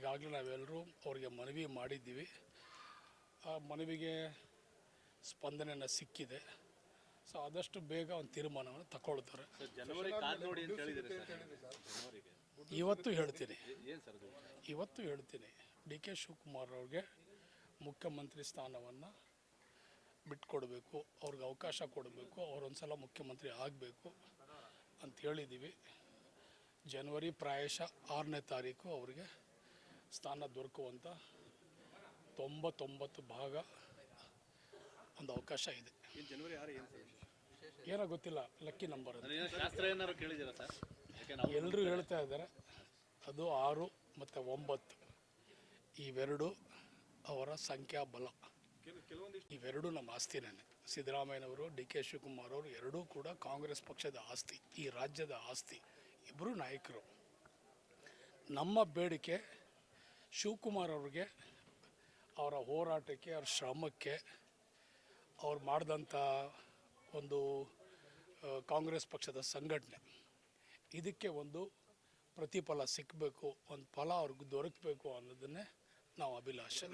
ಈಗಾಗಲೇ ನಾವೆಲ್ಲರೂ ಅವರಿಗೆ ಮನವಿ ಮಾಡಿದ್ದೀವಿ. ಆ ಮನವಿಗೆ ಸ್ಪಂದನೆಯನ್ನು ಸಿಕ್ಕಿದೆ. ಸೊ ಆದಷ್ಟು ಬೇಗ ಒಂದು ತೀರ್ಮಾನವನ್ನು ತಗೊಳ್ತಾರೆ. ಇವತ್ತು ಹೇಳ್ತೀನಿ ಡಿ ಕೆ ಶಿವಕುಮಾರ್ ಅವ್ರಿಗೆ ಮುಖ್ಯಮಂತ್ರಿ ಸ್ಥಾನವನ್ನು ಬಿಟ್ಕೊಡ್ಬೇಕು, ಅವ್ರಿಗೆ ಅವಕಾಶ ಕೊಡಬೇಕು, ಅವರೊಂದು ಸಲ ಮುಖ್ಯಮಂತ್ರಿ ಆಗಬೇಕು ಅಂತ ಹೇಳಿದ್ದೀವಿ. ಜನವರಿ ಪ್ರಾಯಶಃ 6ನೇ ತಾರೀಕು ಅವರಿಗೆ ಸ್ಥಾನ ದೊರಕುವಂಥ 99% ಒಂದು ಅವಕಾಶ ಇದೆ. ಏನೋ ಗೊತ್ತಿಲ್ಲ, ಲಕ್ಕಿ ನಂಬರ್ ಎಲ್ಲರೂ ಹೇಳ್ತಾ ಇದ್ದಾರೆ. ಅದು 6 ಮತ್ತು 9 ಇವೆರಡು ಅವರ ಸಂಖ್ಯಾಬಲ. ಇವೆರಡು ನಮ್ಮ ಆಸ್ತಿನೇ. ಸಿದ್ದರಾಮಯ್ಯನವರು, ಡಿ ಕೆ ಶಿವಕುಮಾರ್ ಅವರು ಎರಡೂ ಕೂಡ ಕಾಂಗ್ರೆಸ್ ಪಕ್ಷದ ಆಸ್ತಿ, ಈ ರಾಜ್ಯದ ಆಸ್ತಿ. ಇಬ್ಬರು ನಾಯಕರು. ನಮ್ಮ ಬೇಡಿಕೆ ಶಿವಕುಮಾರ್ ಅವ್ರಿಗೆ ಅವರ ಹೋರಾಟಕ್ಕೆ, ಅವ್ರ ಶ್ರಮಕ್ಕೆ, ಅವ್ರು ಮಾಡಿದಂಥ ಒಂದು ಕಾಂಗ್ರೆಸ್ ಪಕ್ಷದ ಸಂಘಟನೆ, ಇದಕ್ಕೆ ಒಂದು ಪ್ರತಿಫಲ ಸಿಕ್ಕಬೇಕು, ಒಂದು ಫಲ ಅವ್ರಿಗೆ ದೊರಕಬೇಕು ಅನ್ನೋದನ್ನೇ ನಾವು ಅಭಿಲಾಷೆ.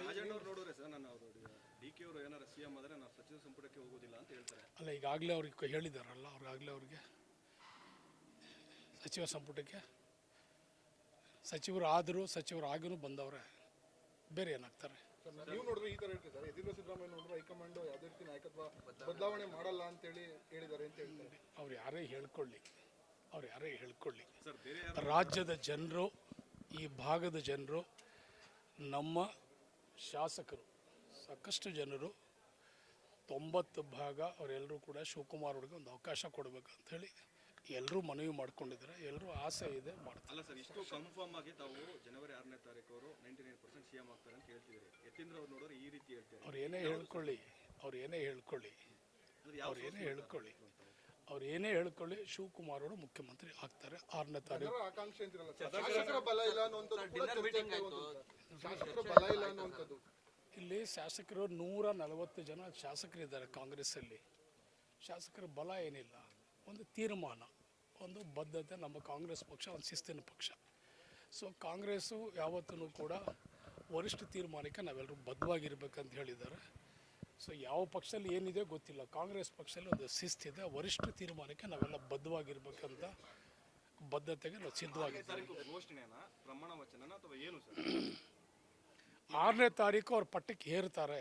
ಅಲ್ಲ, ಈಗಾಗಲೇ ಅವ್ರಿಗೆ ಹೇಳಿದಾರಲ್ಲ, ಅವ್ರಿಗೆ ಸಚಿವ ಸಂಪುಟಕ್ಕೆ ಸಚಿವರು ಆಗೂ ಬಂದವ್ರೆ, ಬೇರೆ ಏನಾಗ್ತಾರೆ? ನೀವು ನೋಡಿದ್ರೆ ಈ ಥರ ಹೇಳ್ತಿದ್ದಾರೆ. ಯಡಿಯೂರಪ್ಪ ಸಿದ್ದರಾಮಯ್ಯ ನೋಡಿದ್ರೆ ಹೈಕಮಾಂಡ್ ಯಾವುದೇ ರೀತಿ ನಾಯಕತ್ವ ಬದಲಾವಣೆ ಮಾಡಲ್ಲ ಅಂತೇಳಿ ಹೇಳಿದ್ದಾರೆ ಅಂತ ಹೇಳ್ತಾರೆ. ಅವ್ರು ಯಾರೇ ಹೇಳ್ಕೊಳ್ಳಿ, ರಾಜ್ಯದ ಜನರು, ಈ ಭಾಗದ ಜನರು, ನಮ್ಮ ಶಾಸಕರು, ಸಾಕಷ್ಟು ಜನರು 90% ಅವರೆಲ್ಲರೂ ಕೂಡ ಶಿವಕುಮಾರ್ ಅವ್ರಿಗೆ ಒಂದು ಅವಕಾಶ ಕೊಡಬೇಕು ಅಂಥೇಳಿ ಎಲ್ಲರೂ ಮನವಿ ಮಾಡ್ಕೊಂಡಿದ್ದಾರೆ. ಎಲ್ಲರೂ ಆಸೆ ಇದೆ, ಮಾಡ್ತಾರೆ. ಅಲ್ಲ ಸರ್, ಇಷ್ಟು ಕನ್ಫರ್ಮ್ ಆಗಿ ತಾವು ಜನವರಿ 6ನೇ ತಾರೀಕು ಅವರು 99% ಸಿಎಂ ಆಗ್ತಾರೆ ಅಂತ ಹೇಳ್ತಿದ್ದಾರೆ. ಯತೀಂದ್ರ ಅವ್ರು ನೋಡಿದ್ರೆ ಈ ರೀತಿ ಹೇಳ್ತಾರೆ. ಅವ್ರು ಏನೇ ಹೇಳ್ಕೊಳ್ಳಿ, ಶಿವಕುಮಾರ್ ಅವರು ಮುಖ್ಯಮಂತ್ರಿ ಆಗ್ತಾರೆ 6ನೇ ತಾರೀಕು. ಆಕಾಂಕ್ಷೆ ಅಂತಿರಲ್ಲ, ಶಾಸಕರ ಬಲ ಇಲ್ಲ ಅನ್ನುವಂಥದ್ದು. ಇಲ್ಲಿ ಶಾಸಕರು 140 ಜನ ಶಾಸಕರಿದ್ದಾರೆ ಕಾಂಗ್ರೆಸ್ಸಲ್ಲಿ. ಶಾಸಕರ ಬಲ ಏನಿಲ್ಲ, ಒಂದು ತೀರ್ಮಾನ, ಒಂದು ಬದ್ಧತೆ. ನಮ್ಮ ಕಾಂಗ್ರೆಸ್ ಪಕ್ಷ ಒಂದು ಶಿಸ್ತಿನ ಪಕ್ಷ. ಸೊ ಕಾಂಗ್ರೆಸ್ಸು ಯಾವತ್ತೂ ಕೂಡ ವರಿಷ್ಠ ತೀರ್ಮಾನಕ್ಕೆ ನಾವೆಲ್ಲರೂ ಬದ್ಧವಾಗಿರ್ಬೇಕಂತ ಹೇಳಿದ್ದಾರೆ. ಸೊ ಯಾವ ಪಕ್ಷದಲ್ಲಿ ಏನಿದೆ ಗೊತ್ತಿಲ್ಲ, ಕಾಂಗ್ರೆಸ್ ಪಕ್ಷದಲ್ಲಿ ಒಂದು ಶಿಸ್ತಿದೆ. ವರಿಷ್ಠ ತೀರ್ಮಾನಕ್ಕೆ ನಾವೆಲ್ಲ ಬದ್ಧವಾಗಿರ್ಬೇಕಂತ ಬದ್ಧತೆಗೆ ನಾವು ಸಿದ್ಧವಾಗಿದ್ದೀವಿ. 6ನೇ ತಾರೀಕು ಅವ್ರ ಪಟ್ಟಕ್ಕೆ ಏರ್ತಾರೆ.